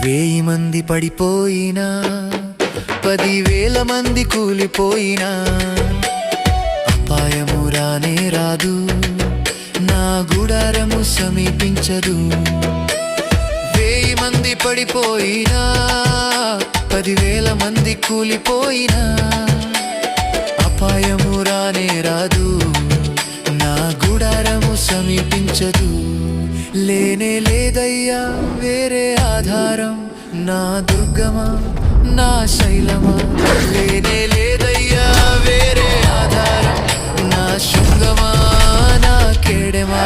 1000 మంది పడిపోయినా 10,000 మంది కూలిపోయినా అపాయము రానే రాదు, నా గుడారము సమీపించదు. 1000 మంది పడిపోయినా 10,000 మంది కూలిపోయినా అపాయము రానే రాదు, నా గుడారము సమీపించదు. లేనే లేదయ్యా వేరే ఆధారం, నా దుర్గమా నా శైలమా. లేనే లేదయ్యా వేరే ఆధారం, నా శృంగమా నా కేడమా.